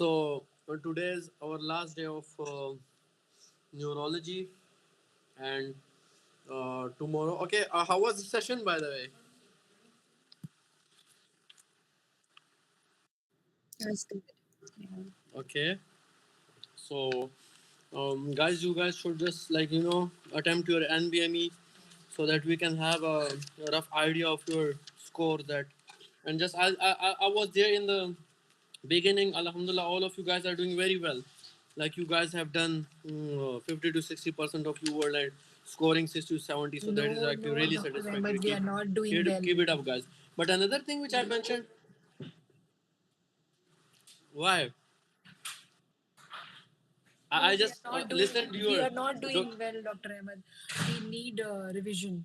So today is our last day of neurology, and tomorrow. Okay, how was the session, by the way? That's good. Yeah. Okay, so guys, you guys should just attempt your NBME so that we can have a rough idea of your score. That and just I was there in the beginning. Alhamdulillah, all of you guys are doing very well. Like you guys have done 50 to 60% of you were like scoring 60 to 70. So that is No, actually no, really Dr. satisfactory. Ahmed, we are not doing well. Keep it up, guys. But another thing which I mentioned, why No, I we are just not doing. listened to We your are not doing doc- well, Dr. Ahmed. We need revision.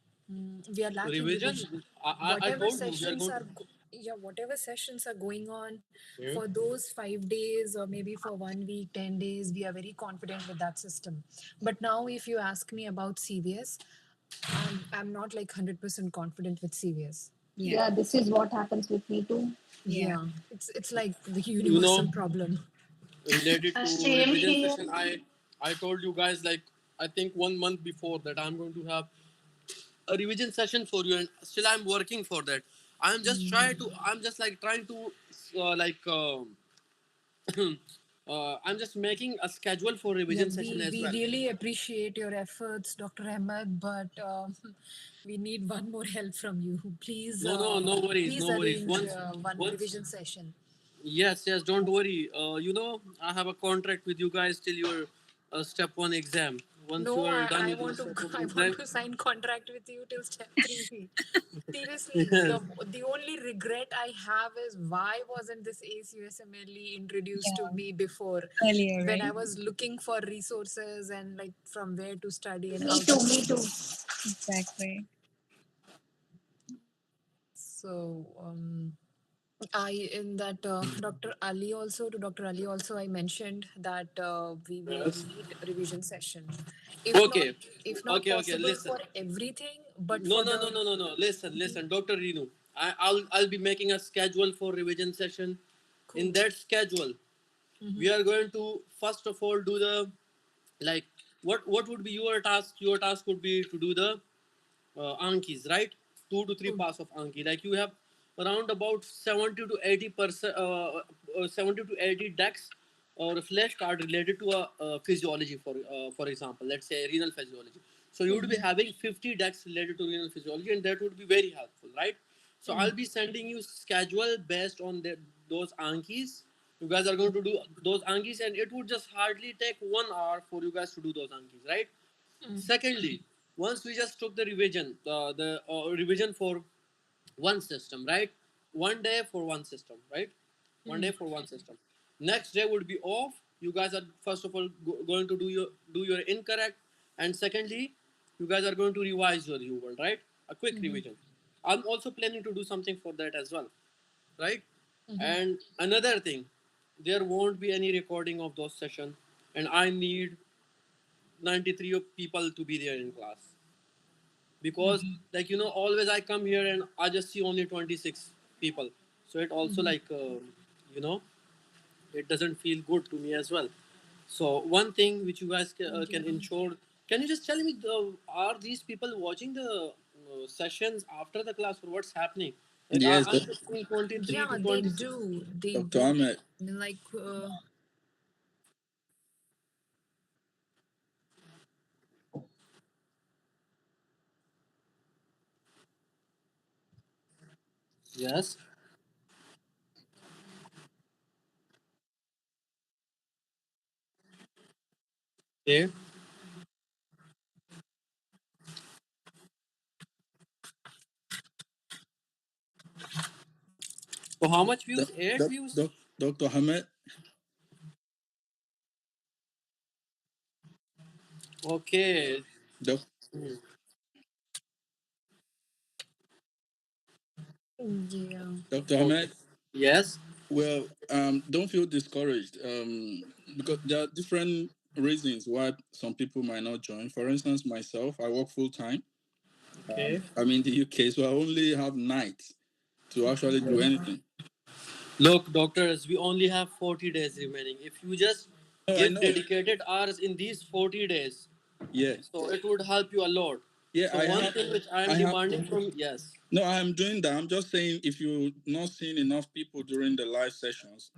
We are lacking revision. revision. I Whatever told you we are sessions going are, to. yeah, whatever sessions are going on Hmm? for those 5 days or maybe for 1 week, 10 days, we are very confident with that system. But now, if you ask me about CVS, I'm not like 100% confident with CVS. Yeah. Yeah, this is what happens with me too. Yeah. Yeah, it's like the You universal know, problem. related to Same revision here. session, I told you guys like I think 1 month before that I'm going to have a revision session for you, and still I'm working for that. I'm just like trying to like I'm just making a schedule for Yeah, revision session as we well. really appreciate your efforts, Dr. Ahmed, but we need one more help from you. Please, No worries, please no worries. arrange one Once revision session. yes, don't worry. I have a contract with you guys till your step one exam. Once you No, are done I with your want to step one I want exam. to sign contract with you till step 3. Seriously, the only regret I have is why wasn't this ACUSMLE introduced to Yeah. me before Earlier, when I right? was looking for resources and like from where to study and Me how too, to me too. study. Exactly. So I in that Dr. Ali also I mentioned that we will Yes. need revision session. If not Okay. if not Okay. possible Listen. for everything, but No, for no, no, the no, no, no. Listen, Doctor Renu. I'll be making a schedule for revision session. In cool. that schedule, we are going to first of all do the like what would be your task? Your task would be to do the Ankis, right? 2 to 3 Cool. parts of Anki. Like you have around about 70 to 80%, 70 to 80 decks or flashcard related to a physiology. For example, let's say renal physiology. So you would be having 50 decks related to renal physiology, and that would be very helpful, right? So I'll be sending you schedule based on those Ankis. You guys are going to do those Ankis, and it would just hardly take 1 hour for you guys to do those Ankis, right? Secondly, once we just took the revision for one system, right? 1 day for one system, right? 1 day for one system. Next day would be off. You guys are first of all going to do your incorrect, and secondly, you guys are going to revise your U-World, right? A quick revision. I'm also planning to do something for that as well, right? And another thing, there won't be any recording of those sessions, and I need 93 people to be there in class because always I come here and I just see only 26 people, so it also you know it doesn't feel good to me as well. So one thing which you guys Yeah. can ensure, can you just tell me, are these people watching the sessions after the class or what's happening? Like Yes, I'm just seeing 23 Yeah, to they 26. do. They Dr. do. Ahmed. Like Yes. Okay. So how much views? 8 views. Dr. Ahmed. Okay. Doc, yeah. Dr. Okay. Ahmed. Yes. Well, don't feel discouraged. Because there are different reasons why some people might not join. For instance, myself, I work full time. Okay. I'm in the UK, so I only have nights to actually do anything. Look, doctors, we only have 40 days remaining. If you just No, I give know. dedicated hours in these 40 days, Yeah. so it would help you a lot. Yeah, So one thing which I am I have. demanding from, yes. No, I'm doing that. I'm just saying if you're not seeing enough people during the live sessions,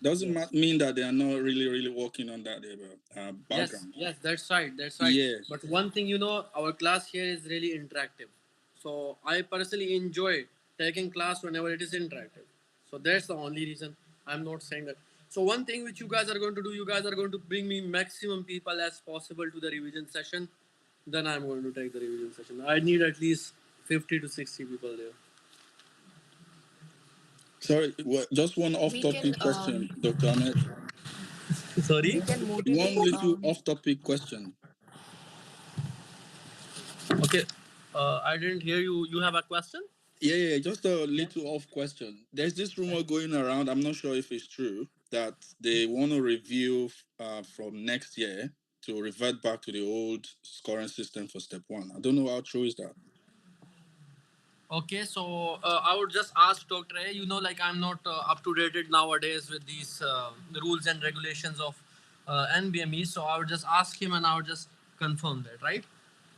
doesn't Yes. mean that they are not really working on that Yes, background. yes, that's right, that's right. Yeah. But one thing, our class here is really interactive. So I personally enjoy taking class whenever it is interactive. So that's the only reason I'm not saying that. So one thing which you guys are going to do, you guys are going to bring me maximum people as possible to the revision session. Then I'm going to take the revision session. I need at least 50 to 60 people there. Sorry, just one We can off-topic question, Dr. Ahmed. Sorry. we can One motivate. little off-topic question. Okay. I didn't hear you. You have a question? Yeah, just a little off question. There's this rumor going around. I'm not sure if it's true that they want to review from next year to revert back to the old scoring system for step one. I don't know how true is that. Okay, so I would just ask Dr. A, like I'm not up to date nowadays with these rules and regulations of NBME, so I would just ask him and I would just confirm that, right?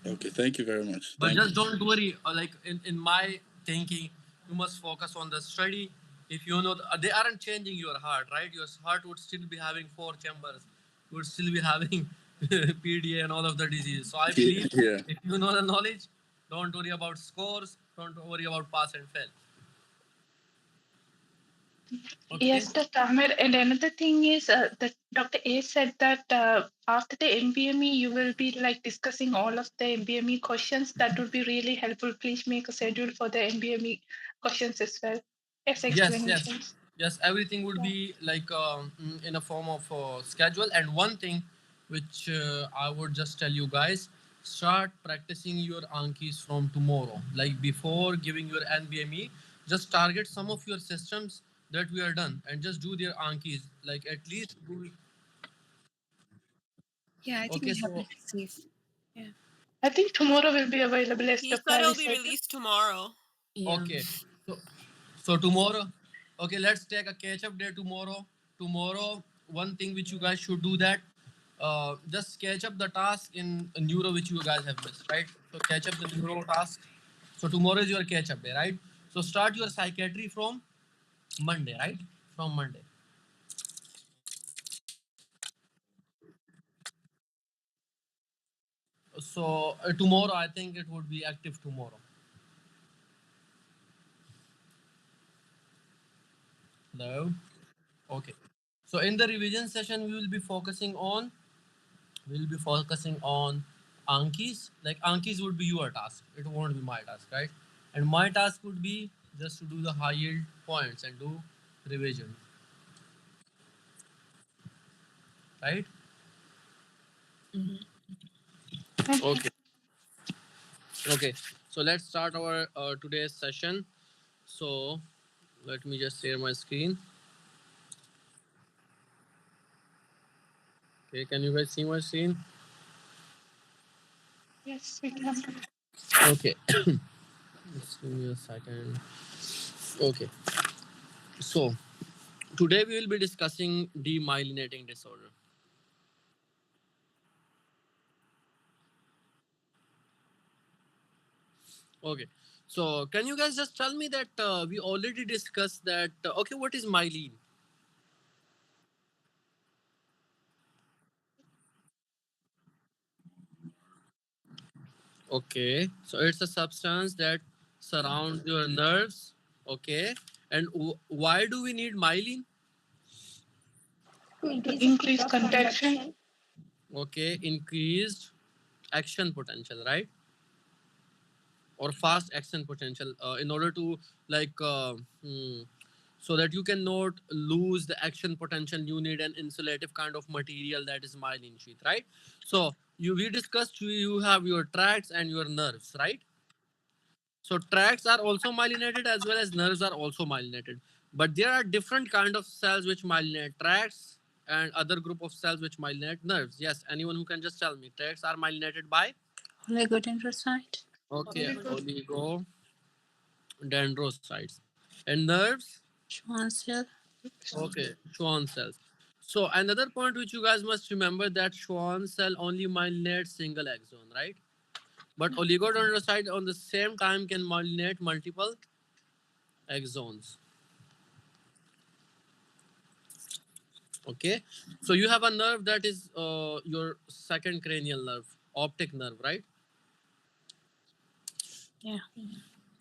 Okay, thank you very much. But Thank just you. don't worry, like in my thinking, you must focus on the study. If they aren't changing your heart, right? Your heart would still be having 4 chambers, would still be having PDA and all of the diseases. So I believe Yeah. if you know the knowledge, don't worry about scores, don't worry about pass and fail. Okay. Yes, Dr. Ahmed. And another thing is that Dr. A said that after the MBME, you will be like discussing all of the MBME questions. That would be really helpful. Please make a schedule for the MBME questions as well as Yes, yes, explanations. yes. Everything would Yeah. be like in a form of schedule. And one thing which I would just tell you guys, start practicing your Ankis from tomorrow. Like before giving your NBME, just target some of your systems that we are done and just do their Ankis. Like at least do. Yeah, I think Okay, we have so it safe. Yeah. I think tomorrow will be available as He Dr. said Ali it'll be said. released tomorrow. Yeah. okay. So tomorrow, okay, let's take a catch up day tomorrow. Tomorrow, one thing which you guys should do that, just catch up the task in neuro which you guys have missed, right? So catch up the neuro task. So tomorrow is your catch up day, right? So start your psychiatry from Monday, right? From Monday. So tomorrow, I think it would be active tomorrow. No. Okay. So in the revision session, we'll be focusing on Ankis. Like Ankis would be your task. It won't be my task, right? And my task would be just to do the high yield points and do revision. Right? Okay. Okay. So let's start our today's session. So let me just share my screen. Okay, can you guys see my screen? Yes, we can. Okay. Just give me a second. Okay. So today we will be discussing demyelinating disorder. Okay. So can you guys just tell me that we already discussed that okay, what is myelin? Okay. So it's a substance that surrounds your nerves. Okay. And why do we need myelin? To To increase increase the conduction. conduction. Okay. Increased action potential, right? Or fast action potential in order to like so that you cannot lose the action potential, you need an insulative kind of material, that is myelin sheath, right? So we discussed you have your tracts and your nerves, right? So tracts are also myelinated as well as nerves are also myelinated, but there are different kind of cells which myelinate tracts and other group of cells which myelinate nerves. Yes, anyone who can just tell me, tracts are myelinated by? Oligodendrocyte. Okay, oligodendrocytes. And nerves? Schwann cell. Okay, Schwann cells. So another point which you guys must remember that Schwann cell only myelinates single axon, right? But oligodendrocyte on the same time can myelinate multiple axons. Okay, so you have a nerve that is your second cranial nerve, optic nerve, right? Yeah.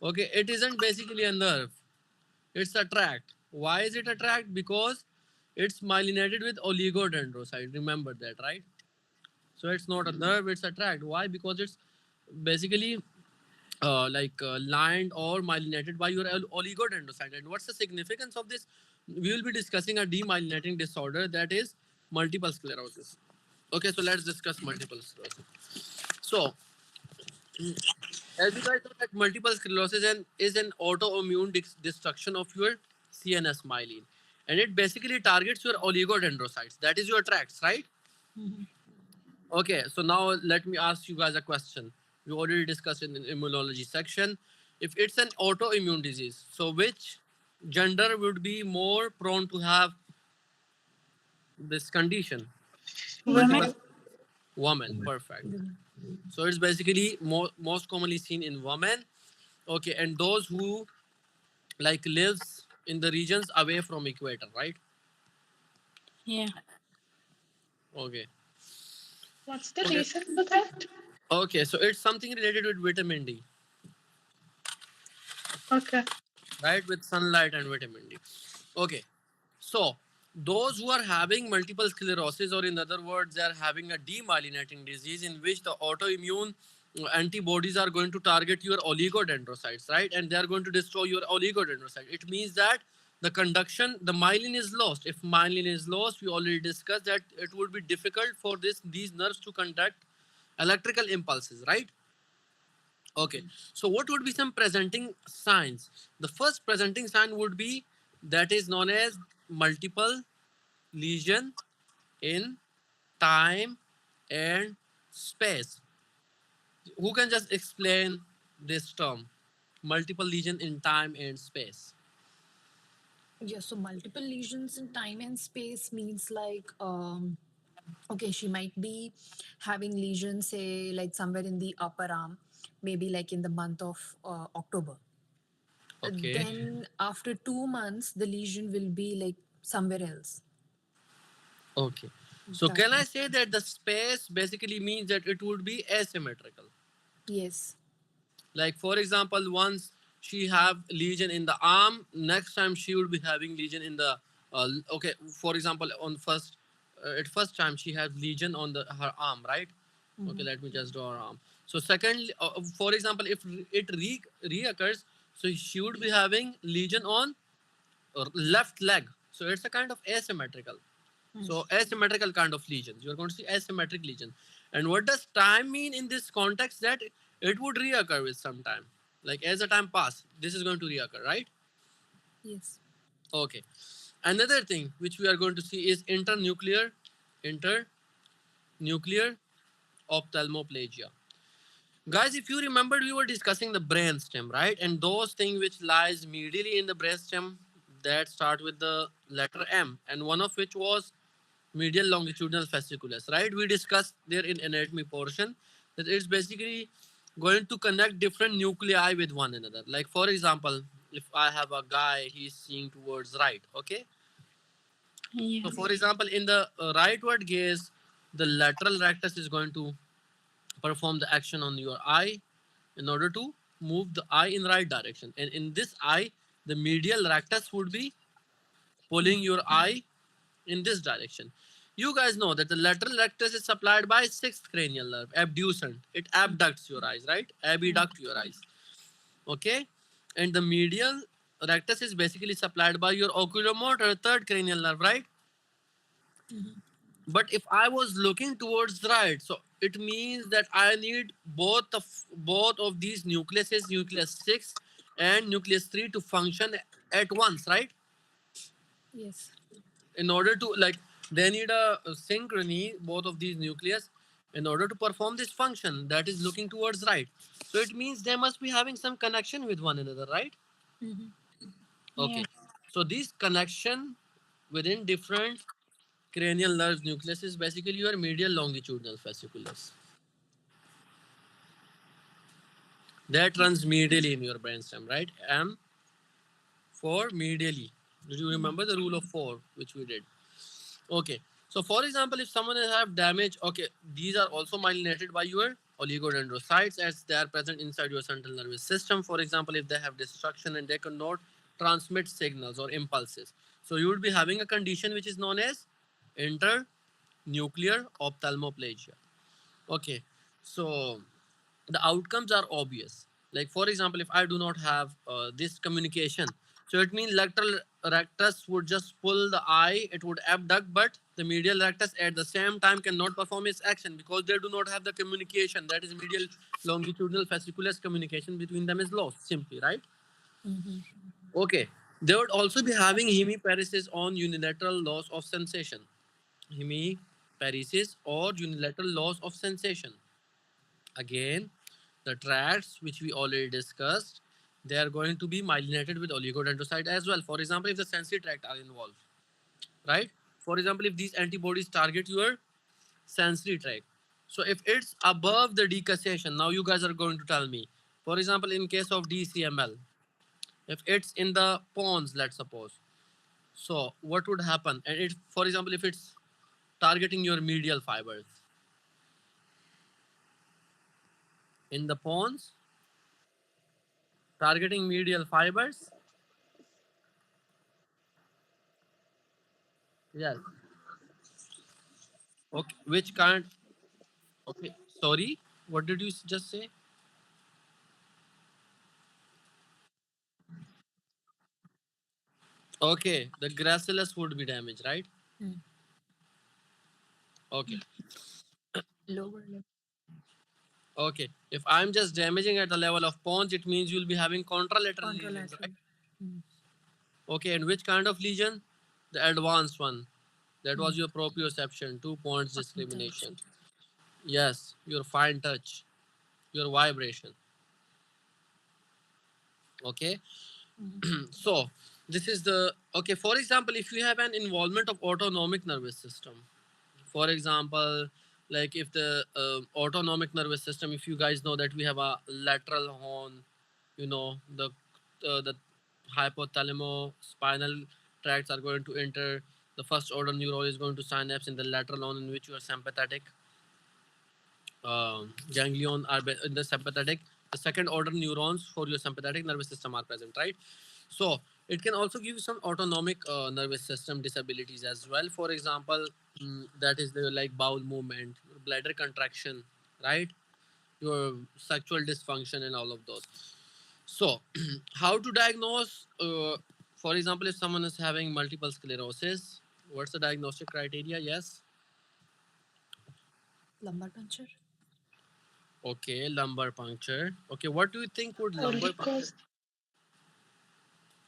Okay, it isn't basically a nerve, it's a tract. Why is it a tract? Because it's myelinated with oligodendrocyte. Remember that, right? So it's not a nerve, it's a tract. Why? Because it's basically lined or myelinated by your oligodendrocyte. And what's the significance of this? We will be discussing a demyelinating disorder, that is multiple sclerosis. Okay, so let's discuss multiple sclerosis. So, as you guys know, that multiple sclerosis is an autoimmune destruction of your CNS myelin, and it basically targets your oligodendrocytes. That is your tracts, right? Mhm. Okay, so now let me ask you guys a question. We already discussed in the immunology section. If it's an autoimmune disease, so which gender would be more prone to have this condition? Women. Multiple women, perfect. So it's basically most commonly seen in women. Okay, and those who like lives in the regions away from equator, right? Yeah. Okay. What's the Okay. reason for that? Okay, so it's something related with vitamin D, Okay. right? With sunlight and vitamin D. Okay. So those who are having multiple sclerosis, or in other words, they are having a demyelinating disease in which the autoimmune antibodies are going to target your oligodendrocytes, right? And they are going to destroy your oligodendrocyte. It means that the conduction, the myelin is lost. If myelin is lost, we already discussed that it would be difficult for these nerves to conduct electrical impulses, right? Okay. So what would be some presenting signs? The first presenting sign would be that is known as multiple lesion in time and space. Who can just explain this term? Multiple lesion in time and space. Yeah, so multiple lesions in time and space means like okay, she might be having lesions, say like somewhere in the upper arm, maybe like in the month of October. Okay. Then after 2 months, the lesion will be like somewhere else. Okay. So That can I say that the space basically means that it would be asymmetrical? yes. Like for example, once she have lesion in the arm, next time she would be having lesion in the okay. For example, on first at first time she has lesion on the her arm, right? Okay, let me just draw her arm. So second, for example, if it reoccurs, so she would be having lesion on left leg. So it's a kind of asymmetrical. So asymmetrical kind of lesions. You're going to see asymmetric lesion. And what does time mean in this context? That it would reoccur with some time. Like as the time pass, this is going to reoccur, right? Yes. Okay. Another thing which we are going to see is internuclear ophthalmoplegia. Guys, if you remember, we were discussing the brain stem, right? And those things which lies medially in the brain stem that start with the letter M, and one of which was medial longitudinal fasciculus, right? We discussed there in anatomy portion that it's basically going to connect different nuclei with one another. Like for example, if I have a guy, he's seeing towards right, okay? Yeah. So for example, in the rightward gaze, the lateral rectus is going to perform the action on your eye in order to move the eye in right direction. And in this eye, the medial rectus would be pulling your eye in this direction. You guys know that the lateral rectus is supplied by sixth cranial nerve, abducent. It abducts your eyes, right? Abduct your eyes. Okay? And the medial rectus is basically supplied by your oculomotor, third cranial nerve, right? But if I was looking towards right, so it means that I need both of these nucleuses, nucleus 6 and nucleus 3 to function at once, right? Yes. In order to like they need a synchrony, both of these nucleus, in order to perform this function that is looking towards right. So it means they must be having some connection with one another, right? Mm-hmm. Yeah. Okay. So this connection within different cranial nerve nucleus is basically your medial longitudinal fasciculus that runs medially in your brainstem, right? M for medially. Did you remember the rule of 4 which we did? Okay. So for example, if someone has have damage, okay, these are also myelinated by your oligodendrocytes as they are present inside your central nervous system. For example, if they have destruction and they cannot transmit signals or impulses. So you would be having a condition which is known as internuclear ophthalmoplegia. Okay. So the outcomes are obvious. Like for example, if I do not have this communication, so it means lateral rectus would just pull the eye, it would abduct, but the medial rectus at the same time cannot perform its action because they do not have the communication. That is medial longitudinal fasciculus communication between them is lost simply, right? Mm-hmm. Okay. They would also be having hemiparesis on unilateral loss of sensation. Hemiparesis or unilateral loss of sensation. Again, the tracts which we already discussed, they are going to be myelinated with oligodendrocyte as well. For example, if the sensory tract are involved, right? For example, if these antibodies target your sensory tract, so if it's above the decussation, now you guys are going to tell me. For example, in case of DCML, if it's in the pons, let's suppose, so what would happen? And it, for example, if it's targeting your medial fibers in the pons, targeting medial fibers, yes. Okay, which kind? Okay, sorry, what did you just say? Okay, the gracilis would be damaged, right? Mm. Okay, Lower lip. okay. If I'm just damaging at the level of pons, it means you'll be having contralateral lesions, right? Contralateral. Mm. Okay, and which kind of lesion? The advanced one. That was Mm. your proprioception, 2 points Fine touch. discrimination. Yes, your fine touch, your vibration. Okay, Mm. so this is the okay. For example, if you have an involvement of autonomic nervous system, for example, like if the autonomic nervous system, if you guys know that we have a lateral horn, you know, the hypothalamo spinal tracts are going to enter, the first order neuron is going to synapse in the lateral horn in which your sympathetic ganglion are in the sympathetic, the second order neurons for your sympathetic nervous system are present, right? So it can also give you some autonomic nervous system disabilities as well. For example, that is the like bowel movement, bladder contraction, right? Your sexual dysfunction and all of those. So how to diagnose? For example, if someone is having multiple sclerosis, what's the diagnostic criteria? Yes. Lumbar puncture. Okay, lumbar puncture. Okay, what do you think would lumbar puncture Oligos.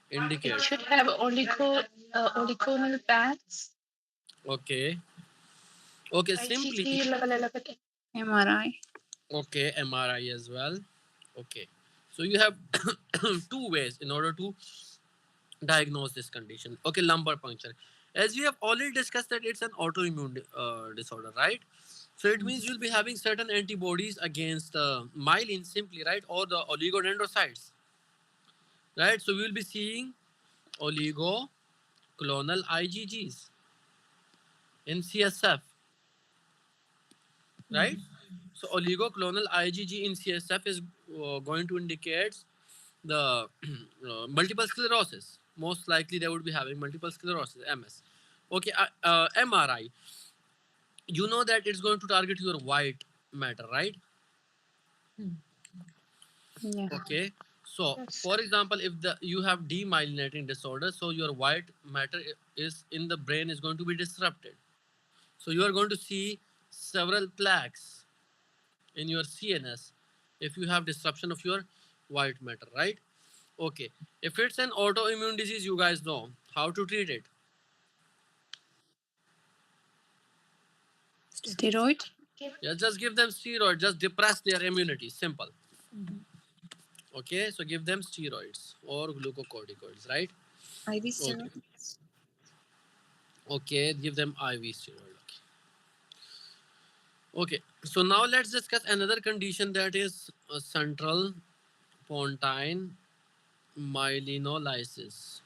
It indicate? should have oligonal bands. Okay. Okay, simply. IgG level elevated. MRI. Okay, MRI as well. Okay. So you have two ways in order to diagnose this condition. Okay, lumbar puncture. As we have already discussed that it's an autoimmune disorder, right? So it means you'll be having certain antibodies against myelin simply, right? Or the oligodendrocytes, right? So we'll be seeing oligoclonal IgGs in CSF, right? So oligoclonal IgG in CSF is going to indicate the multiple sclerosis. Most likely they would be having multiple sclerosis, MS. Okay, MRI. You know that it's going to target your white matter, right? Yeah. Okay. So, Yes. for example, if the you have demyelinating disorder, so your white matter is in the brain is going to be disrupted. So you are going to see several plaques in your CNS if you have disruption of your white matter, right? Okay. If it's an autoimmune disease, you guys know how to treat it. Steroid. Yeah, just give them steroid, just depress their immunity. Simple. Mhm. Okay, so give them steroids or glucocorticoids, right? IV Okay. steroids. Okay, give them IV steroid. Okay, so now let's discuss another condition, that is central pontine myelinolysis.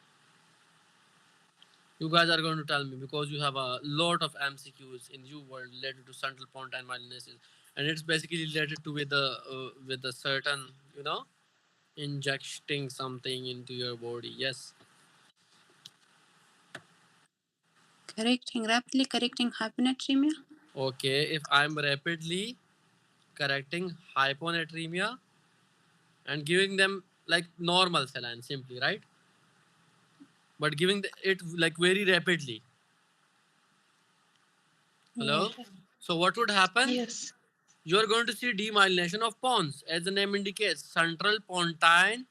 You guys are going to tell me, because you have a lot of MCQs in you world related to central pontine myelinolysis, and it's basically related to with the certain, you know, injecting something into your body. Yes. Rapidly correcting hyponatremia. Okay, if I'm rapidly correcting hyponatremia and giving them like normal saline simply, right? But giving it like very rapidly. Hello? Yeah. So what would happen? Yes. You are going to see demyelination of pons, as the name indicates, central pontine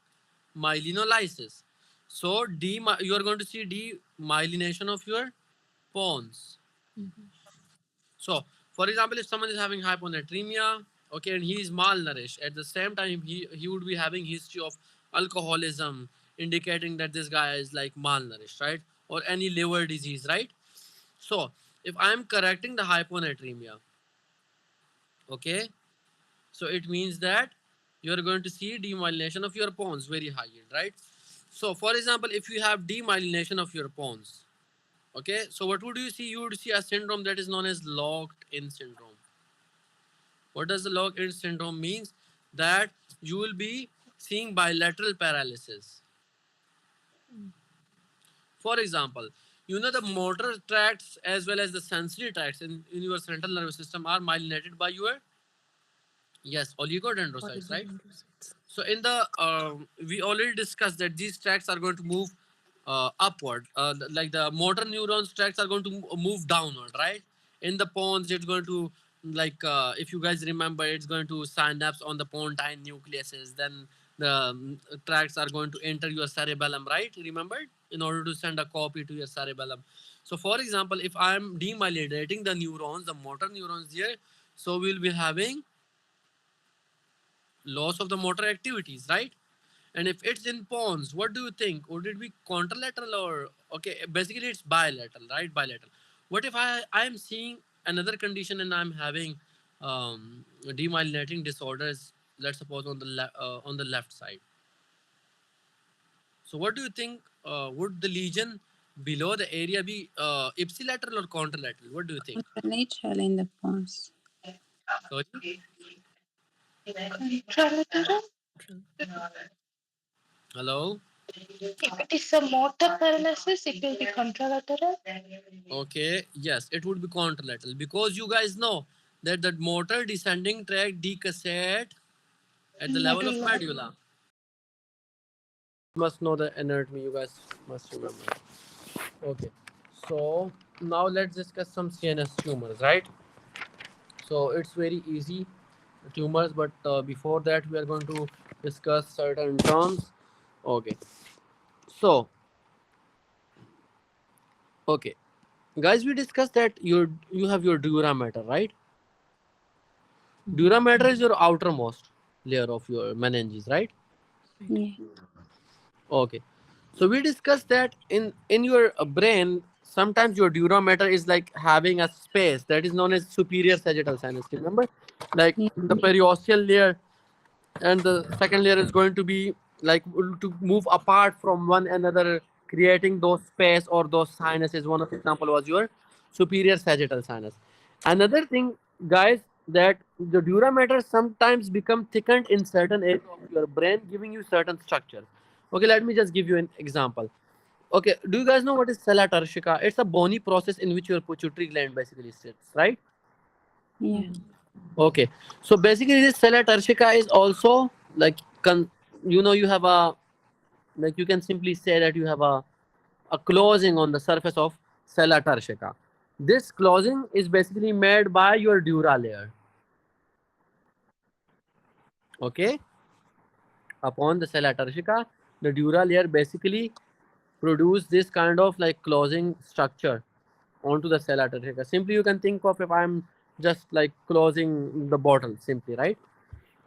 myelinolysis. So you are going to see demyelination of your pons. So, for example, if someone is having hyponatremia, okay, and he is malnourished, at the same time he would be having history of alcoholism, indicating that this guy is like malnourished, right? Or any liver disease, right? So, if I am correcting the hyponatremia, okay, so it means that you are going to see demyelination of your pons very high yield, right? So, for example, if you have demyelination of your pons, okay, so what would you see? You would see a syndrome that is known as locked in syndrome. What does the locked-in syndrome means? That you will be seeing bilateral paralysis. For example, you know the motor tracts as well as the sensory tracts in your central nervous system are myelinated by your, yes, oligodendrocytes, right? So in the we already discussed that these tracts are going to move upward, like the motor neurons tracts are going to move downward, right? In the pons, it's going to, like if you guys remember, it's going to synapse on the pontine nucleuses. Then the tracts are going to enter your cerebellum, right? Remember, in order to send a copy to your cerebellum. So for example, if I'm demyelinating the neurons, the motor neurons here, so we'll be having loss of the motor activities, right? And if it's in pons, what do you think? Would it be contralateral or, okay? Basically, it's bilateral, right? Bilateral. What if I am seeing another condition and I'm having demyelinating disorders? Let's suppose on the left side. So what do you think? Would the lesion below the area be ipsilateral or contralateral? What do you think? Contralateral in the pons. Sorry? Contralateral? Hello. If it is a motor paralysis, it will be contralateral. Okay, yes, it would be contralateral, because you guys know that the motor descending tract decussate at the level of medulla. Must know the anatomy, you guys must remember. Okay, so now let's discuss some CNS tumors, right? So it's very easy tumors, but before that we are going to discuss certain terms. Okay, so okay, guys, we discussed that you have your dura mater, right? Dura mater is your outermost layer of your meninges, right? Yeah. Okay. So we discussed that in your brain, sometimes your dura mater is like having a space that is known as superior sagittal sinus. Remember, like Yeah. the periosteal layer, and the second layer is going to be like to move apart from one another, creating those space or those sinuses. One of the example was your superior sagittal sinus. Another thing, guys, that the dura mater sometimes become thickened in certain areas of your brain, giving you certain structures. Okay, let me just give you an example. Okay, do you guys know what is sella turcica? It's a bony process in which your pituitary gland basically sits, right? Yeah. Okay, so basically this sella turcica is also like you have a, like you can simply say that you have a closing on the surface of sella turcica. This closing is basically made by your dura layer. Okay, upon the sella turcica, the dura layer basically produce this kind of like closing structure onto the sella turcica. Simply you can think of, if I'm just like closing the bottle simply, right?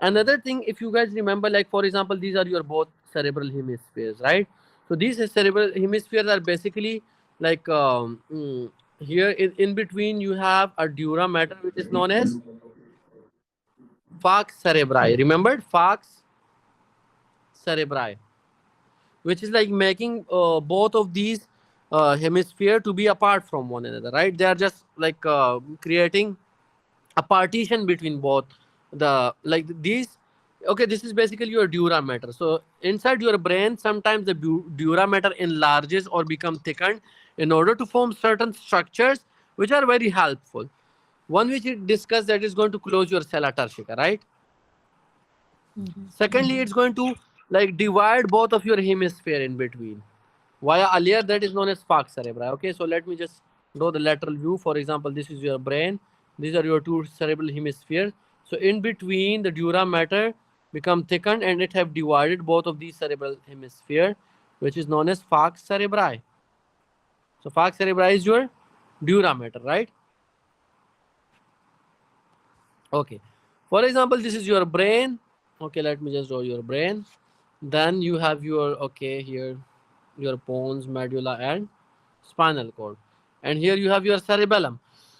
Another thing, if you guys remember, like for example, these are your both cerebral hemispheres, right? So these cerebral hemispheres are basically like here in between you have a dura mater which is known as falx cerebri. Remembered falx cerebri, which is like making both of these hemisphere to be apart from one another, right? They are just like creating a partition between both the like these. Okay, this is basically your dura mater. So inside your brain sometimes the dura mater enlarges or become thickened in order to form certain structures which are very helpful. One which we discussed, that is going to close your sella turcica, right? Secondly, it's going to like divide both of your hemisphere in between via a layer that is known as falx cerebri. Okay, so let me just draw the lateral view. For example, this is your brain. These are your two cerebral hemispheres. So in between, the dura mater become thickened and it have divided both of these cerebral hemisphere, which is known as falx cerebri. So falx cerebri is your dura mater, right? Okay. For example, this is your brain. Okay, let me just draw your brain. Then you have your, okay, here your bones, medulla, and spinal cord. And here you have your cerebellum.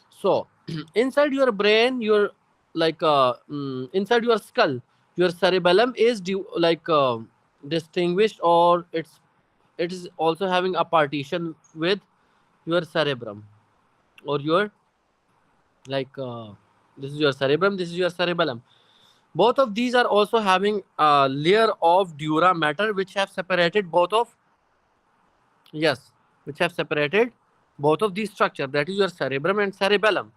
So inside your brain, your like inside your skull, your cerebellum is distinguished, or it is also having a partition with your cerebrum, or your like this is your cerebrum, this is your cerebellum. Both of these are also having a layer of dura mater which have separated both of, yes, which have separated both of these structure, that is your cerebrum and cerebellum,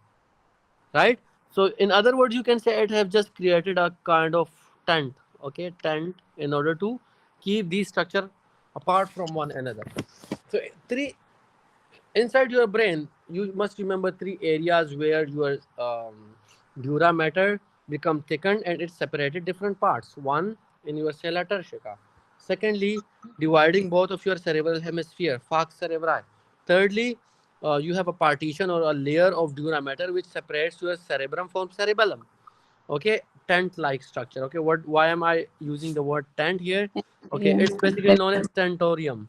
right? So in other words, you can say it have just created a kind of tent, okay, tent, in order to keep these structure apart from one another. So three, inside your brain you must remember three areas where your dura mater become thickened and it's separated different parts. One, in your sella turcica. Secondly, dividing both of your cerebral hemisphere, falx cerebri. Thirdly, you have a partition or a layer of dura mater which separates your cerebrum from cerebellum. Okay, tent like structure. Okay, what, why am I using the word tent here? Okay, Yeah. it's basically known as tentorium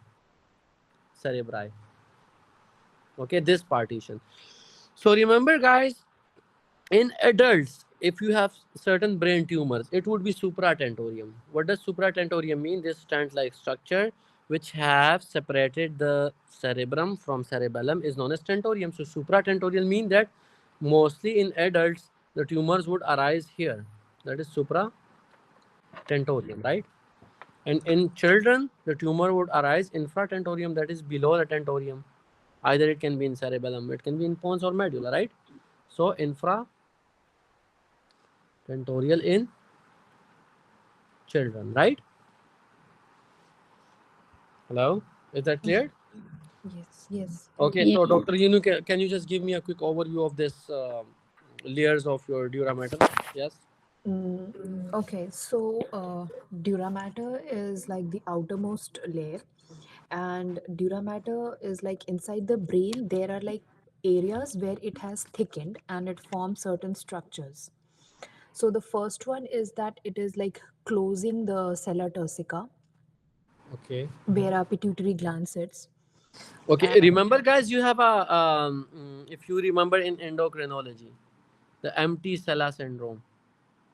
cerebri. Okay, this partition. So remember guys, in adults, if you have certain brain tumors, it would be supratentorium. What does supratentorium mean? This tent like structure which have separated the cerebrum from cerebellum is known as tentorium. So supratentorial mean that mostly in adults the tumors would arise here, that is supratentorium, right? And in children the tumor would arise infratentorium, that is below the tentorium. Either it can be in cerebellum, it can be in pons or medulla, right? So infratentorial in children, right? Hello, is that clear? Yes, yes. Okay, Yeah. so Dr. Yunu, can you just give me a quick overview of this layers of your dura mater? Yes. Okay, so dura mater is like the outermost layer, and dura mater is like inside the brain. There are like areas where it has thickened and it forms certain structures. So the first one is that it is like closing the sella turcica, Okay. where our pituitary gland sits. Okay. And Remember, guys, you have a if you remember in endocrinology, the empty sella syndrome.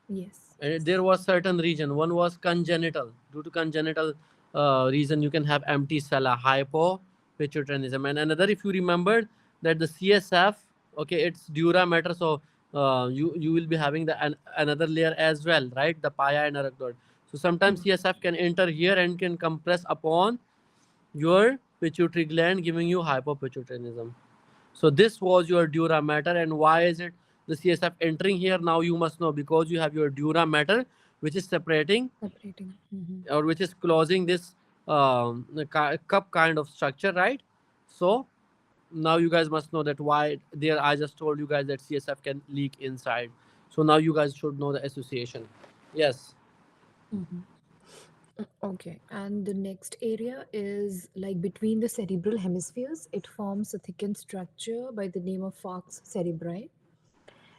yes, And there was certain region. One was congenital. Due to congenital reason, you can have empty sella, hypopituitarism. And another, if you remembered that the CSF, okay, it's dura mater. So you will be having the another layer as well, right? The pia and arachnoid. So sometimes CSF can enter here and can compress upon your pituitary gland, giving you hypopituitarism. So this was your dura mater, and why is it the CSF entering here? Now you must know, because you have your dura mater, which is separating separating. or which is closing this cup kind of structure, right? So now you guys must know that why there. I just told you guys that CSF can leak inside. So now you guys should know the association. Yes. Okay, and the next area is like between the cerebral hemispheres. It forms a thickened structure by the name of falx cerebri,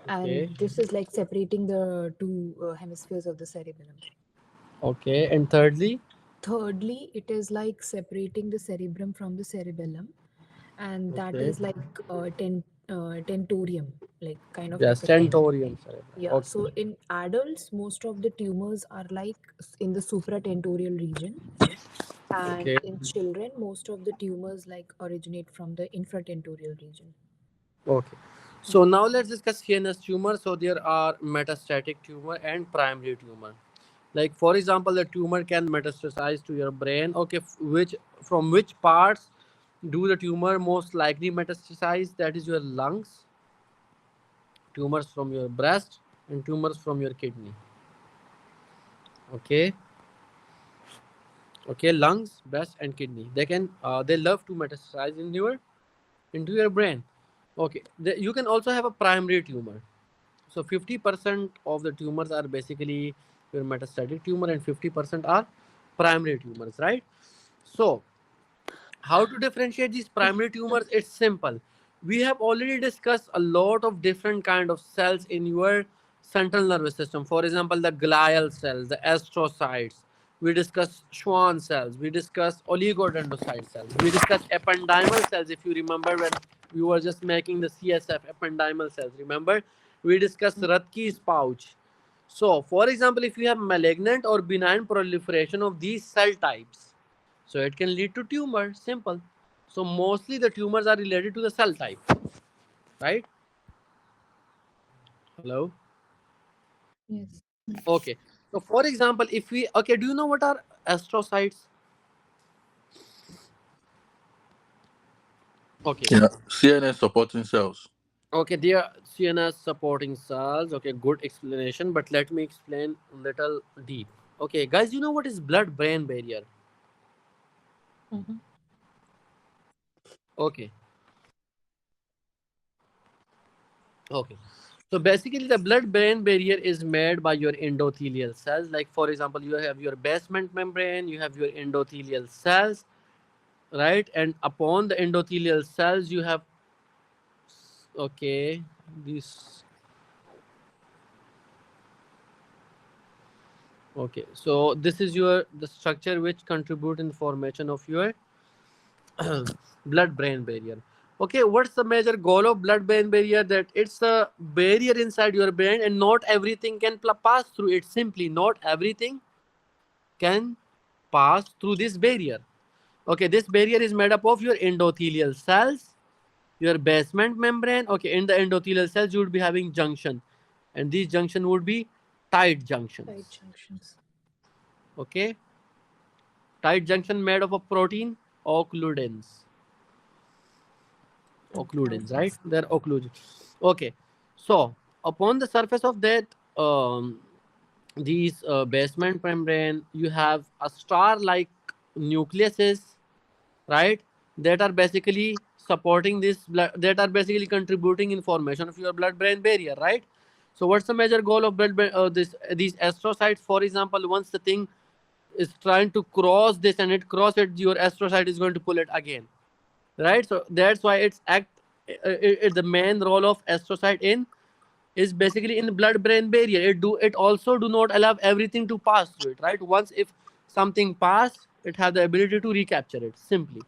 Okay. and this is like separating the two hemispheres of the cerebellum. Okay. And thirdly, Thirdly, it is like separating the cerebrum from the cerebellum, and that Okay. is like tentorium, like kind of Yes, like a 10. tentorium cerebri. Yeah. Okay. So in adults, most of the tumors are like in the supratentorial region, and Okay. in children, most of the tumors like originate from the infratentorial region. Okay. So now let's discuss CNS tumor. So there are metastatic tumor and primary tumor. Like for example, the tumor can metastasize to your brain. Okay, which from which parts do the tumor most likely metastasize? That is your lungs, tumors from your breast, and tumors from your kidney. Okay, okay, lungs, breast, and kidney. They love to metastasize into your brain. Okay, you can also have a primary tumor. So 50% of the tumors are basically your metastatic tumor, and 50% are primary tumors, right? So how to differentiate these primary tumors? It's simple. We have already discussed a lot of different kind of cells in your central nervous system. For example, the glial cells, the astrocytes. We discussed Schwann cells. We discussed oligodendrocyte cells. We discussed ependymal cells. If you remember when we were just making the CSF ependymal cells, remember we discussed Rathke's pouch. So, for example, if you have malignant or benign proliferation of these cell types, so it can lead to tumor. Simple. So mostly the tumors are related to the cell type, right? Hello. Yes. Okay. So for example, if we okay, do you know what are astrocytes? Okay. Yeah, CNS supporting cells. Okay, they are CNS supporting cells. Okay, good explanation. But let me explain a little deep. Okay, guys, you know what is blood-brain barrier? Mhm. Okay. Okay. So basically, the blood-brain barrier is made by your endothelial cells. Like for example, you have your basement membrane, you have your endothelial cells, right? And upon the endothelial cells, you have okay this. Okay, so this is the structure which contribute in formation of your blood-brain barrier. Okay, what's the major goal of blood-brain barrier? That it's a barrier inside your brain, and not everything can pass through it. Simply, not everything can pass through this barrier. Okay, this barrier is made up of your endothelial cells, your basement membrane. Okay, in the endothelial cells, you would be having junction, and these junction would be tight junctions. Tight junctions. Okay, tight junction made of a protein, occludins. Occludins, right? They're occludins. Okay, so upon the surface of that, these basement membrane, you have a star-like nucleuses, right? That are basically supporting this blood, that are basically contributing in formation of your blood-brain barrier, right? So what's the major goal of these astrocytes? For example, once the thing is trying to cross this and it cross it, your astrocyte is going to pull it again, right? So that's why it's the main role of astrocyte in is basically in blood-brain barrier. It also do not allow everything to pass through it, right? Once if something pass, it has the ability to recapture it simply.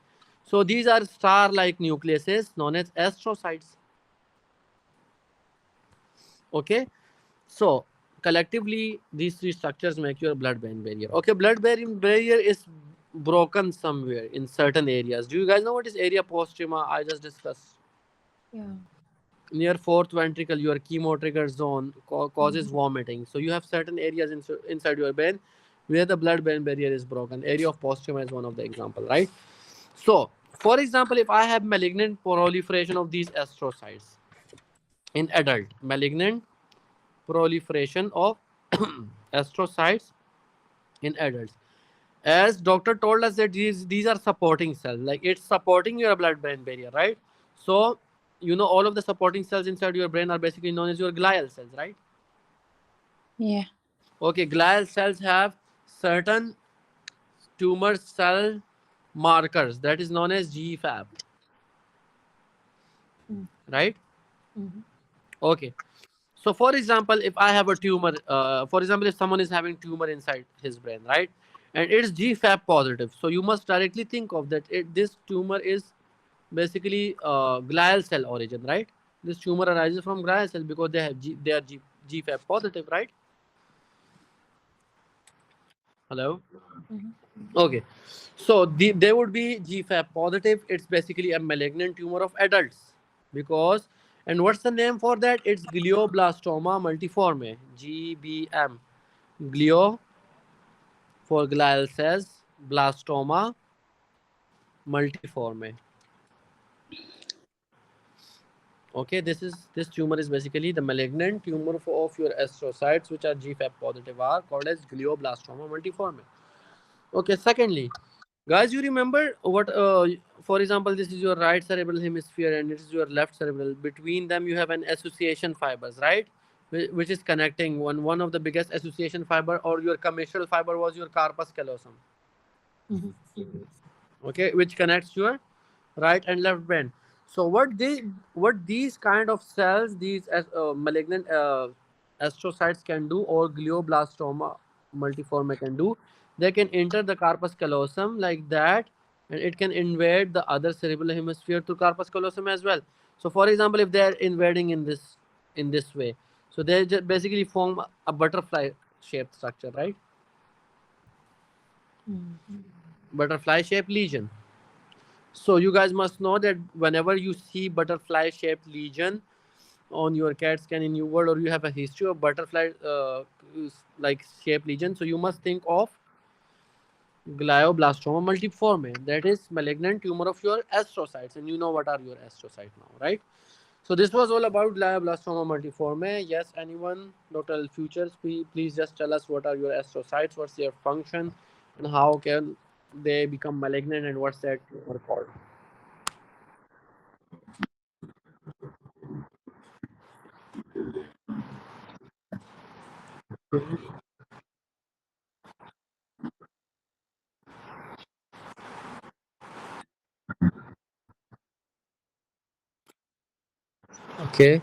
So these are star-like nucleuses known as astrocytes. Okay, so collectively these three structures make your blood-brain barrier. Okay, blood-brain barrier is broken somewhere in certain areas. Do you guys know what is area posterior? I just discussed. Yeah. Near fourth ventricle, your chemotrigger zone causes vomiting. So you have certain areas inside your brain where the blood-brain barrier is broken. Area of posterior is one of the example, right? So, for example, if I have malignant proliferation of these astrocytes in adult, malignant proliferation of astrocytes in adults, as doctor told us that these are supporting cells, like it's supporting your blood-brain barrier, right? So you know all of the supporting cells inside your brain are basically known as your glial cells, right? Yeah. Okay, glial cells have certain tumor cell markers that is known as GFAP, right? Mhm. Okay, so for example, if I have a tumor, for example, if someone is having tumor inside his brain, right, and it's GFAP positive, so you must directly think of that this tumor is basically glial cell origin, right? This tumor arises from glial cell because they are GFAP positive, right? Hello. Mhm. Okay, so they would be GFAP positive. It's basically a malignant tumor of adults because, and what's the name for that? It's glioblastoma multiforme, GBM. Glio for glial cells, blastoma multiforme. Okay, this tumor is basically the malignant tumor of your astrocytes, which are GFAP positive, are called as glioblastoma multiforme. Okay, secondly, guys, you remember what? For example, this is your right cerebral hemisphere and this is your left cerebral. Between them, you have an association fibers, right? Which is connecting one of the biggest association fiber, or your commissural fiber was your corpus callosum. Mhm. Okay, which connects your right and left brain. So what these kind of cells, these malignant astrocytes can do, or glioblastoma multiforme can do, they can enter the corpus callosum like that, and it can invade the other cerebral hemisphere through corpus callosum as well. So for example, if they are invading in this way, so they basically form a butterfly shaped structure, right? Mm. Butterfly shaped lesion. So you guys must know that whenever you see butterfly shaped lesion on your CAT scan in your world, or you have a history of butterfly like shaped lesion, so you must think of glioblastoma multiforme, that is malignant tumor of your astrocytes, and you know what are your astrocytes now, right? So this was all about glioblastoma multiforme. Yes, anyone, Dr. Futures, please just tell us what are your astrocytes, what's their function, and how can they become malignant, and what's that tumor called. Okay.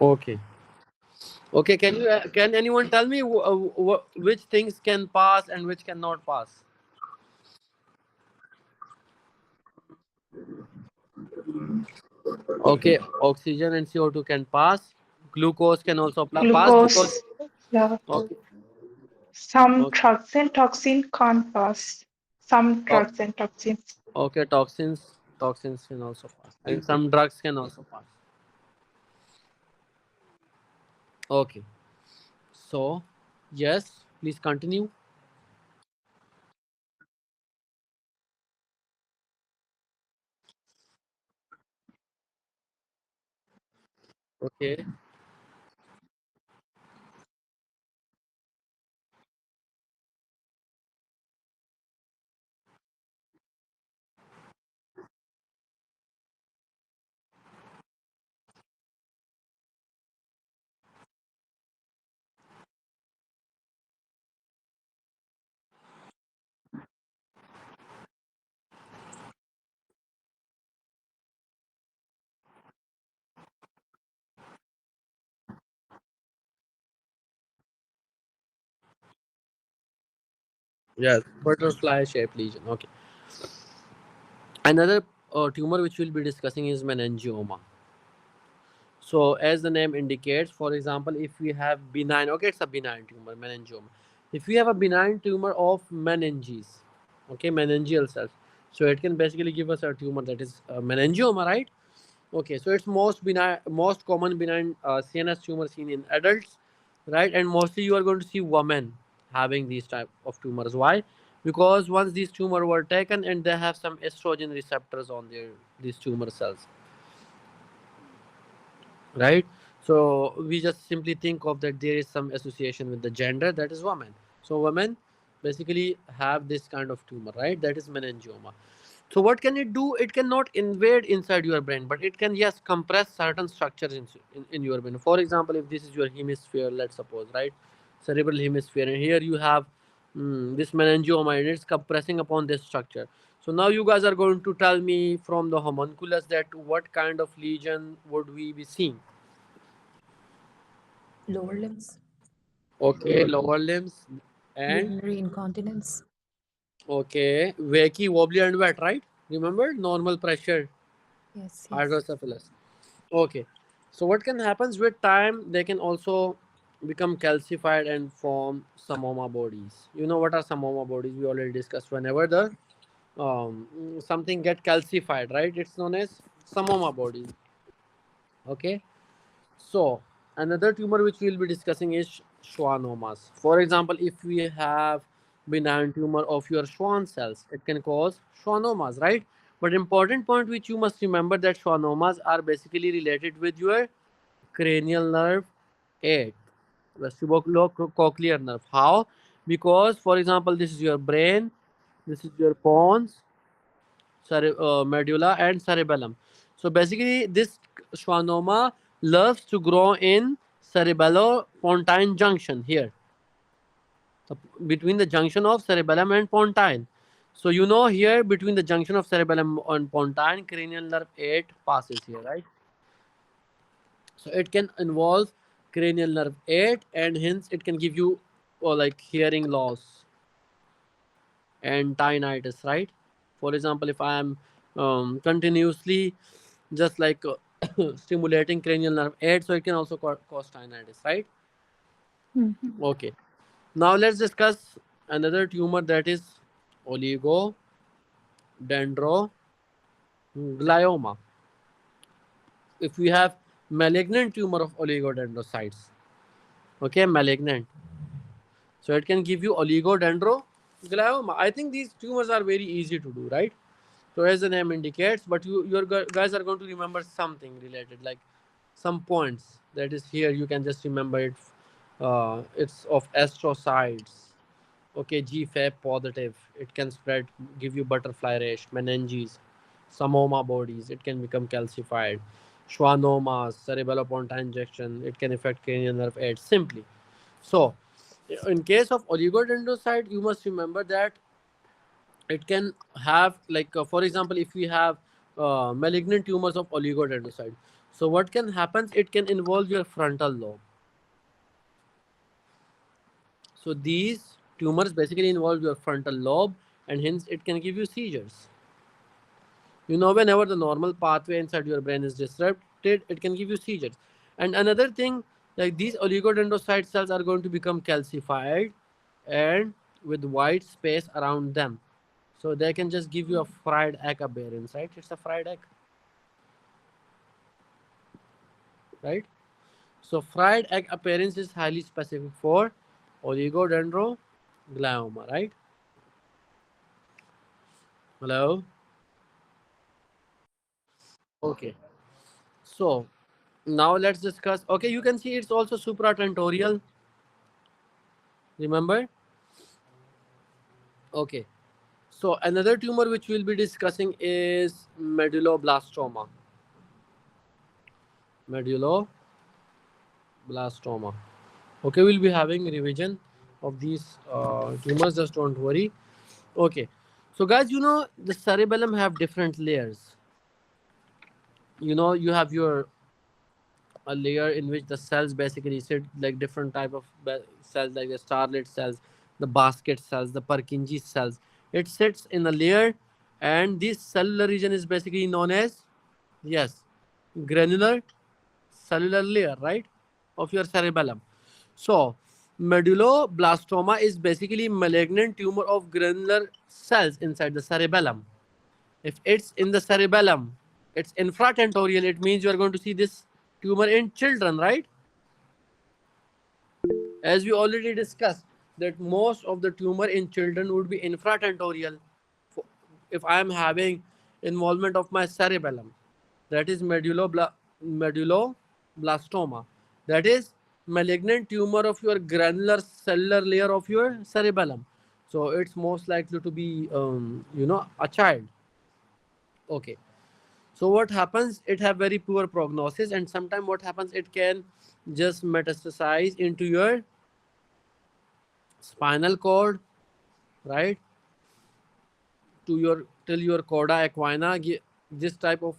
Okay. Okay. Can anyone tell me which things can pass and which cannot pass? Okay. Oxygen and CO2 can pass. Glucose can also pass because. Glucose, yeah. Okay. Some Okay. drugs and toxin can't pass. Some o- drugs and toxins. Okay. Toxins can also pass, and some drugs can also pass. Okay. So yes, please continue. Okay. Yes. Butterfly shaped lesion. Okay. Another tumor which we'll be discussing is meningioma. So, as the name indicates, for example, if we have benign, okay, it's a benign tumor, meningioma. If we have a benign tumor of meninges, okay, meningeal cells, so it can basically give us a tumor that is meningioma, right? Okay, so it's most benign, most common benign CNS tumor seen in adults, right? And mostly you are going to see women having these type of tumors. Why? Because once these tumors were taken and they have some estrogen receptors on their these tumor cells, right? So we just simply think of that there is some association with the gender, that is woman. So women basically have this kind of tumor, right? That is meningioma. So what can it do? It cannot invade inside your brain, but it can, yes, compress certain structures in your brain. For example, if this is your hemisphere, let's suppose, right, cerebral hemisphere, and here you have this meningioma and it's compressing upon this structure. So now you guys are going to tell me from the homunculus that what kind of lesion would we be seeing? Lower limbs, Okay, lower limbs. And urinary incontinence. okay, wakey, wobbly, and wet, right? Remember, normal pressure, Yes, yes. hydrocephalus. Okay, so what can happens with time? They can also become calcified and form samoma bodies. You know what are samoma bodies? We already discussed. Whenever the something get calcified, right? It's known as samoma bodies. Okay, so another tumor which we'll be discussing is schwannomas. For example, if we have benign tumor of your Schwann cells, it can cause schwannomas, right? But important point which you must remember that schwannomas are basically related with your cranial nerve 8, vestibulocochlear nerve. How? Because, for example, this is your brain, this is your pons, medulla, and cerebellum. So basically, this schwannoma loves to grow in cerebellopontine junction here, so between the junction of cerebellum and pontine. So you know here between the junction of cerebellum and pontine, cranial nerve 8 passes here, right? So it can involve cranial nerve 8, and hence it can give you like hearing loss and tinnitus, right? For example, if I am continuously just like stimulating cranial nerve 8, so it can also cause tinnitus, right? Mm. Okay, now let's discuss another tumor, that is oligodendroglioma. If we have malignant tumor of oligodendrocytes, okay, malignant, so it can give you oligodendroglioma. I think these tumors are very easy to do, right? So as the name indicates, but guys are going to remember something related, like some points that is here. You can just remember it. It's of astrocytes. Okay, GFAP positive. It can spread, give you butterfly rash, meninges, samoma bodies. It can become calcified. Schwannomas, cerebellopontine injection. It can affect cranial nerve 8 simply. So, in case of oligodendrocyte, you must remember that it can have like for example, if we have malignant tumors of oligodendrocyte, so what can happen, it can involve your frontal lobe. So these tumors basically involve your frontal lobe, and hence it can give you seizures. You know, whenever the normal pathway inside your brain is disrupted, it can give you seizures. And another thing, like these oligodendrocyte cells are going to become calcified and with white space around them. So they can just give you a fried egg appearance, right? It's a fried egg, right? So fried egg appearance is highly specific for oligodendroglioma, right? Hello? Okay. So now let's discuss. Okay, you can see it's also supratentorial. Remember? Okay. So another tumor which we'll be discussing is medulloblastoma. Medulloblastoma. Okay, we'll be having revision of these tumors. Just don't worry. Okay. So guys, you know the cerebellum have different layers. You know, you have your a layer in which the cells basically sit, like different type of cells, like the starlet cells, the basket cells, the Purkinje cells. It sits in a layer, and this cellular region is basically known as, yes, granular cellular layer, right, of your cerebellum. So medulloblastoma is basically malignant tumor of granular cells inside the cerebellum. If it's in the cerebellum, it's infratentorial. It means you are going to see this tumor in children, right? As we already discussed, that most of the tumor in children would be infratentorial. If I am having involvement of my cerebellum, that is medulloblastoma. That is malignant tumor of your granular cellular layer of your cerebellum. So it's most likely to be, a child. Okay. So what happens? It have very poor prognosis, and sometimes what happens? It can just metastasize into your spinal cord, right? To your till your cauda equina. This type of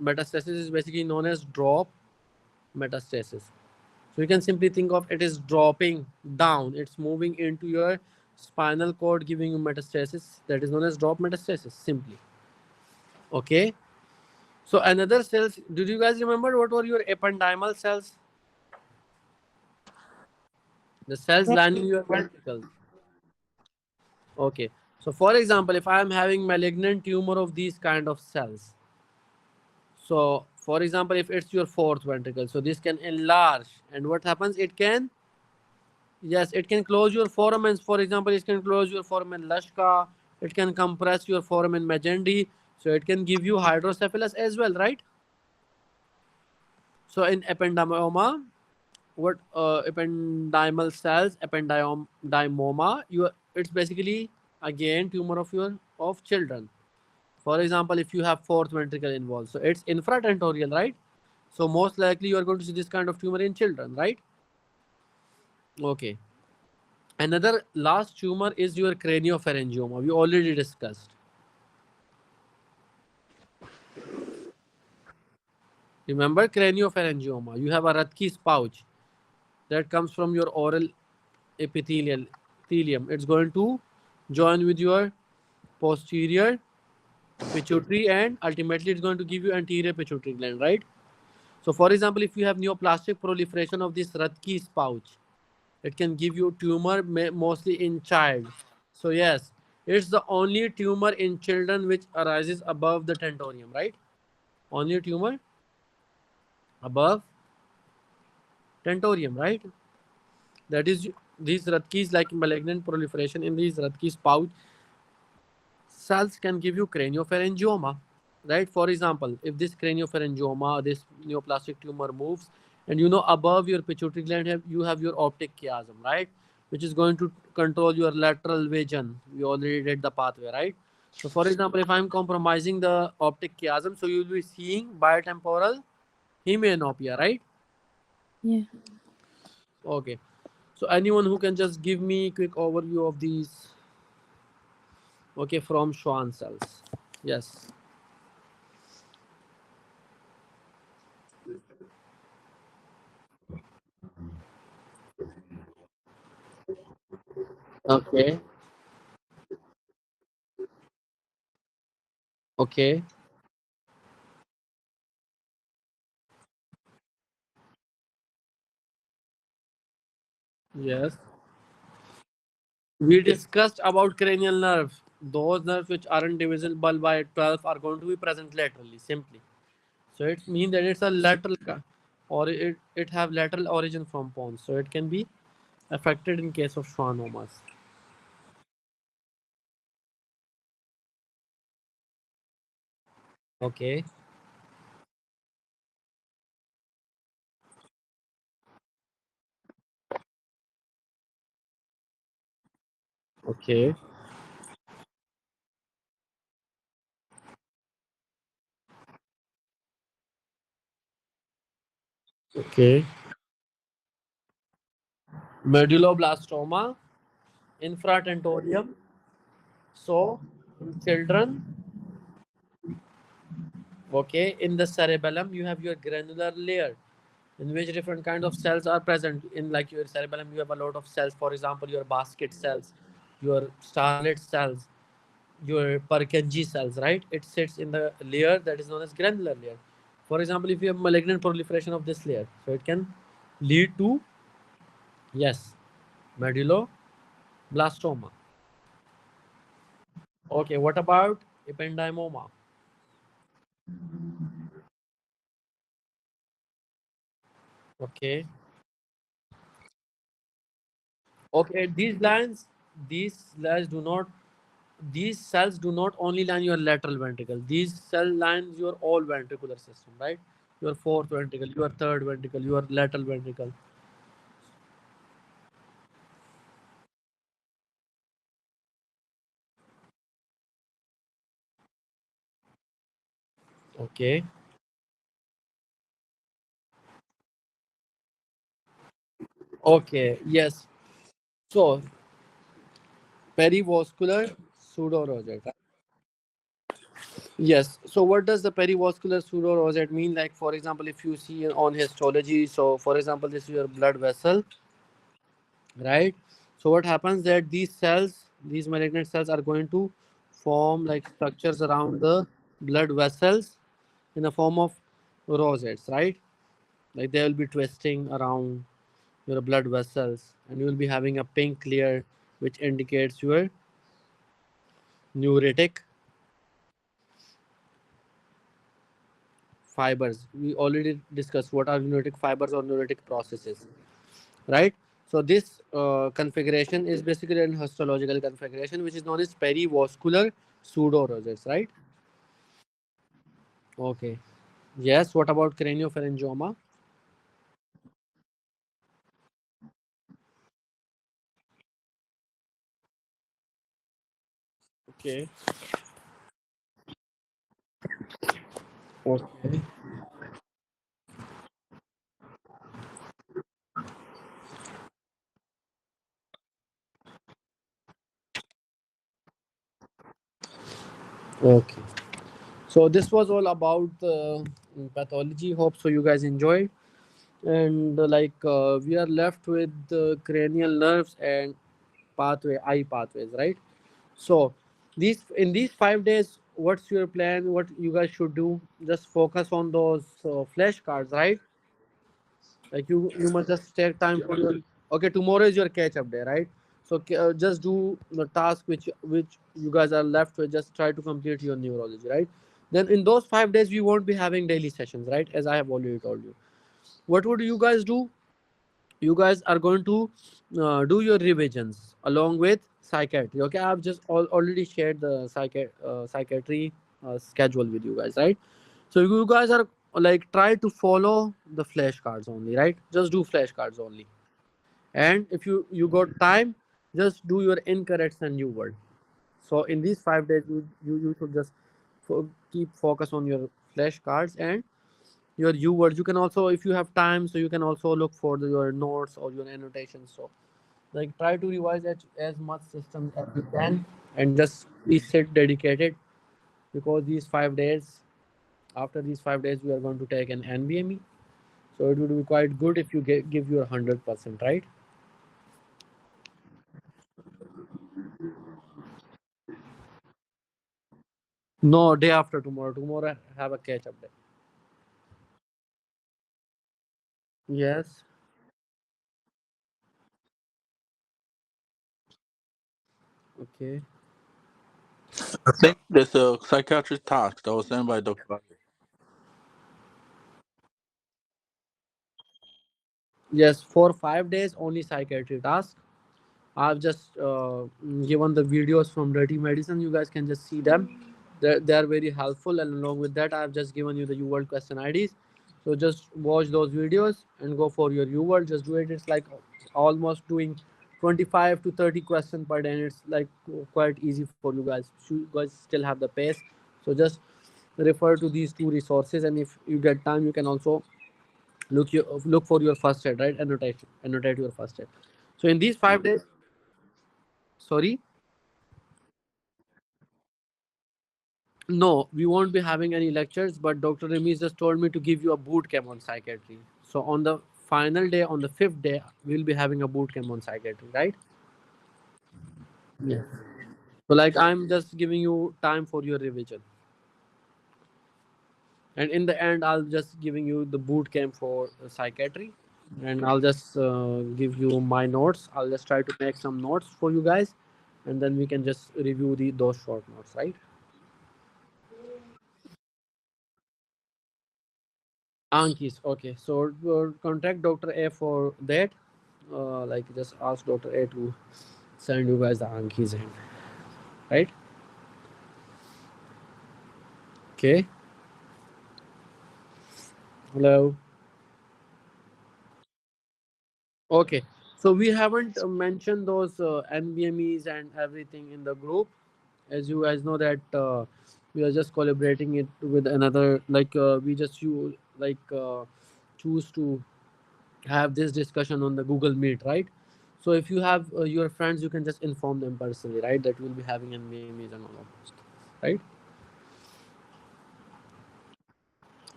metastasis is basically known as drop metastasis. So you can simply think of it is dropping down. It's moving into your spinal cord, giving you metastasis. That is known as drop metastasis, simply. Okay. So another cells. Did you guys remember what were your ependymal cells? The cells Yeah. lining your ventricles. Okay. So for example, if I am having malignant tumor of these kind of cells, so for example, if it's your fourth ventricle, so this can enlarge, and what happens? It can, yes, it can close your foramens. For example, it can close your foramen Lashka. It can compress your foramen Magendie. So it can give you hydrocephalus as well, right? So in ependymoma, what ependymal cells, ependymoma, you it's basically again tumor of your of children. For example, if you have fourth ventricle involved, so it's infratentorial, right? So most likely you are going to see this kind of tumor in children, right? Okay. Another last tumor is your craniopharyngioma. We already discussed. Remember craniopharyngioma? You have a Rathke's pouch that comes from your oral epithelium. It's going to join with your posterior pituitary, and ultimately it's going to give you anterior pituitary gland, right? So for example, if you have neoplastic proliferation of this Rathke's pouch, it can give you tumor mostly in child. So yes, it's the only tumor in children which arises above the tentorium, right? Only tumor above tentorium, right? That is, these Rathke's, like malignant proliferation in these Rathke's pouch cells can give you craniopharyngioma, right? For example, if this craniopharyngioma, this neoplastic tumor moves, and above your pituitary gland you have your optic chiasm, right? Which is going to control your lateral vision. We already did the pathway, right? So for example, if I'm compromising the optic chiasm, so you'll be seeing bitemporal hemianopia, right? Yeah. Okay. So anyone who can just give me a quick overview of these, okay, from Schwann cells. Yes. Okay. Okay. Yes. We discussed about cranial nerve. Those nerves which aren't divisible by 12 are going to be present laterally, simply. So it means that it's a lateral, or it have lateral origin from pons. So it can be affected in case of schwannomas. Okay. Okay. Okay. Medulloblastoma, infratentorium. So in children, okay, in the cerebellum you have your granular layer in which different kind of cells are present. In like your cerebellum you have a lot of cells, for example your basket cells, your starlet cells, your Purkinje cells, right? It sits in the layer that is known as granular layer. For example, if you have malignant proliferation of this layer, so it can lead to, yes, medulloblastoma. Okay, what about ependymoma? Okay. Okay, these lines do not, these cells do not only line your lateral ventricle. These cell lines your all ventricular system, right? Your fourth ventricle, your third ventricle, your lateral ventricle. Okay. Okay. Yes. So perivascular pseudorhodite. Yes. So what does the perivascular pseudorosette mean? Like, for example, if you see on histology, so for example, this is your blood vessel, right? So what happens that these cells, these malignant cells, are going to form like structures around the blood vessels in the form of rosettes, right? Like they will be twisting around your blood vessels, and you will be having a pink layer which indicates your neuritic fibers. We already discussed what are neuritic fibers or neuritic processes, right? So this configuration is basically an histological configuration which is known as perivascular pseudorosettes, right? Okay. Yes. What about craniopharyngioma? Okay. Okay. Okay. So this was all about the pathology. Hope so you guys enjoyed. And we are left with the cranial nerves and eye pathways, right? So these in these 5 days, what's your plan? What you guys should do? Just focus on those flashcards, right? Like you must just take time for your. Okay, tomorrow is your catch up day, right? So just do the task which you guys are left with. Just try to complete your neurology, right? Then in those 5 days, we won't be having daily sessions, right? As I have already told you. What would you guys do? You guys are going to do your revisions along with psychiatry. Okay, I've just already shared the psychiatry schedule with you guys, right? So you guys are like try to follow the flashcards only, right? Just do flashcards only. And if you got time, just do your incorrects and new word. So in these 5 days, you should just keep focus on your flashcards and your U words. You can also, if you have time, so you can also look for your notes or your annotations. So like try to revise as much systems as you can, and just please sit dedicated, because these 5 days, after these 5 days, we are going to take an NBME. So it would be quite good if you give your 100%, right? No, day after tomorrow. Tomorrow I have a catch up day. Yes. Okay. I think there's a psychiatric task that was sent by Dr. Yes, for 5 days only psychiatry task. I've just given the videos from Dirty Medicine. You guys can just see them. They're very helpful. And along with that, I've just given you the UWorld question IDs. So just watch those videos and go for your UWorld. Just do it. It's like almost doing 25 to 30 questions per day. And it's like quite easy for you guys. You guys still have the pace. So just refer to these two resources. And if you get time, you can also look for your first aid, right? Annotate your first aid. So in these 5 days, sorry. No, we won't be having any lectures, but Dr. Remy just told me to give you a boot camp on psychiatry. So on the final day, on the 5th day, we'll be having a boot camp on psychiatry, right? Yeah. So like I'm just giving you time for your revision. And in the end, I'll just giving you the boot camp for psychiatry. And I'll just give you my notes. I'll just try to make some notes for you guys. And then we can just review those short notes, right? Anki's okay. So contact Dr. A for that. Like just ask Dr. A to send you guys the Anki's hand, right? Okay. Hello. Okay. So we haven't mentioned those NBMEs and everything in the group. As you guys know that we are just collaborating it with another. We just choose to have this discussion on the Google Meet, right? So if you have your friends, you can just inform them personally, right? That we'll be having NVMEs and all of those, right?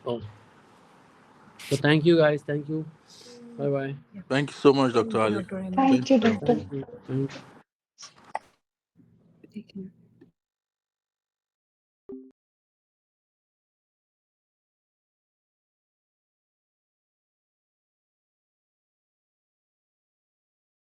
Oh. So thank you guys. Thank you. Bye bye. Thank you so much, Thank Dr. you, Ali. Dr. Raymond. Thank you, doctor. Thank you. Thank you. Take care.